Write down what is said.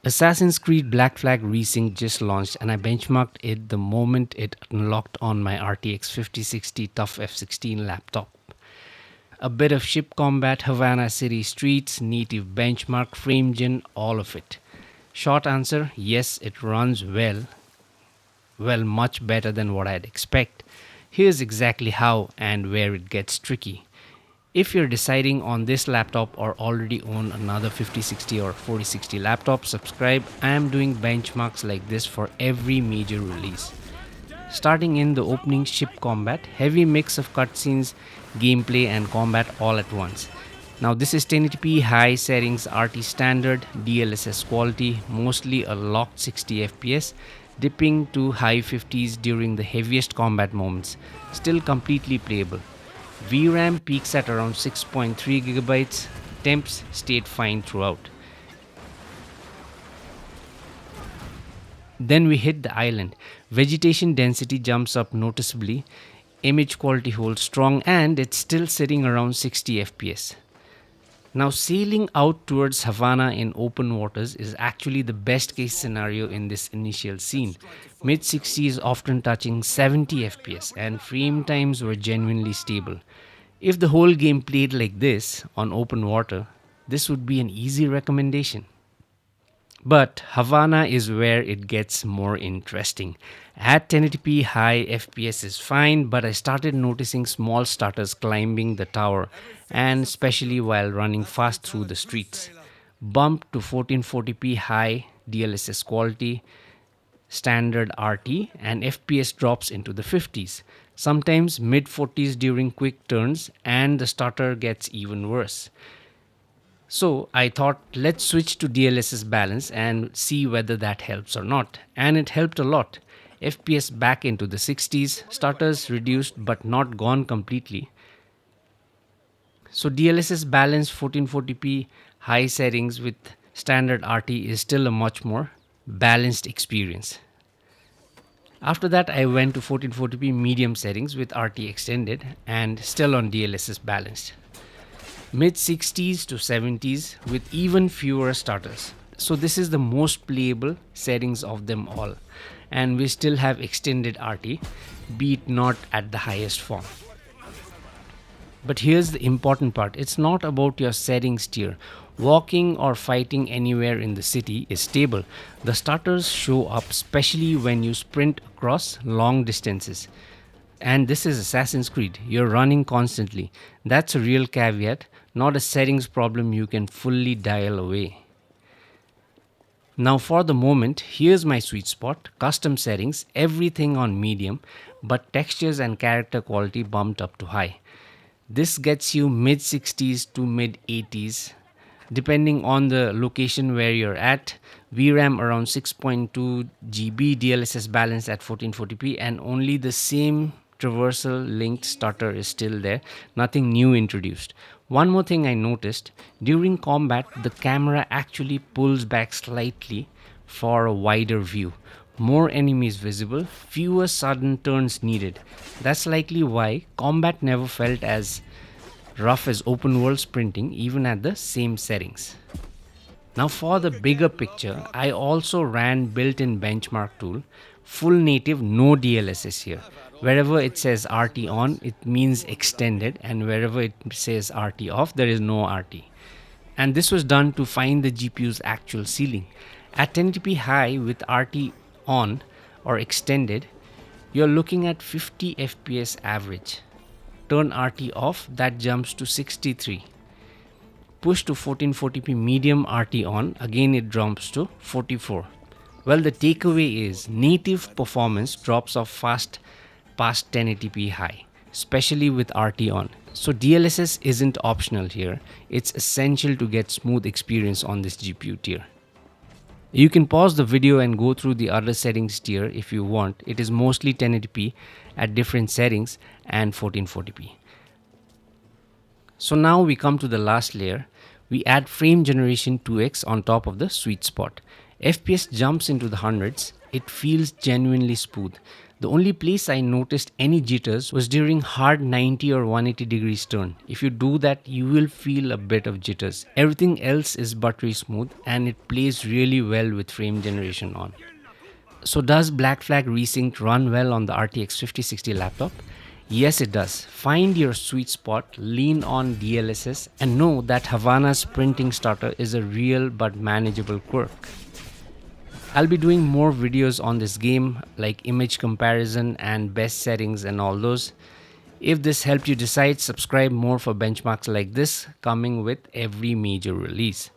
Assassin's Creed Black Flag Resync just launched and I benchmarked it the moment it unlocked on my RTX 5060 Tough F16 laptop. A bit of ship combat, Havana city streets, native benchmark, frame gen, all of it. Short answer, yes, it runs well. Well, much better than what I'd expect. Here's exactly how and where it gets tricky. If you're deciding on this laptop or already own another 5060 or 4060 laptop, subscribe. I am doing benchmarks like this for every major release. Starting in the opening ship combat, heavy mix of cutscenes, gameplay and combat all at once. Now this is 1080p high settings, RT standard, DLSS quality, mostly a locked 60 FPS, dipping to high 50s during the heaviest combat moments, still completely playable. VRAM peaks at around 6.3 gigabytes, temps stayed fine throughout. Then we hit the island. Vegetation density jumps up noticeably, image quality holds strong, and it's still sitting around 60 FPS. Now, sailing out towards Havana in open waters is actually the best case scenario in this initial scene. Mid 60s often touching 70 FPS, and frame times were genuinely stable. If the whole game played like this on open water, this would be an easy recommendation. But Havana is where it gets more interesting. At 1080p high FPS is fine, but I started noticing small stutters climbing the tower, and especially while running fast through the streets. Bumped to 1440p high DLSS quality, standard RT, and FPS drops into the 50s, sometimes mid 40s during quick turns, and the stutter gets even worse. So I thought, let's switch to DLSS Balance and see whether that helps or not. And it helped a lot. FPS back into the 60s, stutters reduced but not gone completely. So DLSS Balance 1440p high settings with standard RT is still a much more balanced experience. After that, I went to 1440p medium settings with RT extended and still on DLSS Balanced. Mid 60s to 70s with even fewer stutters. So this is the most playable settings of them all, and we still have extended RT, be it not at the highest form. But here's the important part, it's not about your settings tier. Walking or fighting anywhere in the city is stable. The stutters show up especially when you sprint across long distances. And this is Assassin's Creed, you're running constantly. That's a real caveat, not a settings problem you can fully dial away. Now for the moment, here's my sweet spot, custom settings, everything on medium, but textures and character quality bumped up to high. This gets you mid 60s to mid 80s, depending on the location where you're at. VRAM around 6.2 GB, DLSS balance at 1440p, and only the same traversal linked stutter is still there, nothing new introduced. One more thing I noticed, during combat the camera actually pulls back slightly for a wider view. More enemies visible, fewer sudden turns needed. That's likely why combat never felt as rough as open world sprinting even at the same settings. Now for the bigger picture, I also ran built-in benchmark tool, full native, no DLSS here. Wherever it says RT on, it means extended, and wherever it says RT off, there is no RT. And this was done to find the GPU's actual ceiling. At 1080p high with RT on or extended, you're looking at 50 FPS average. Turn RT off, that jumps to 63. Push to 1440p medium RT on, again it drops to 44. Well, the takeaway is native performance drops off fast past 1080p high, especially with RT on. So DLSS isn't optional here, it's essential to get smooth experience on this GPU tier. You can pause the video and go through the other settings tier if you want. It is mostly 1080p at different settings and 1440p. So now we come to the last layer. We add frame generation 2x on top of the sweet spot. FPS jumps into the hundreds. It feels genuinely smooth. The only place I noticed any jitters was during hard 90 or 180 degrees turn. If you do that, you will feel a bit of jitters. Everything else is buttery smooth and it plays really well with frame generation on. So does Black Flag Resync run well on the RTX 5060 laptop? Yes, it does. Find your sweet spot, lean on DLSS, and know that Havana's printing stutter is a real but manageable quirk. I'll be doing more videos on this game, like image comparison and best settings and all those. If this helped you decide, subscribe more for benchmarks like this coming with every major release.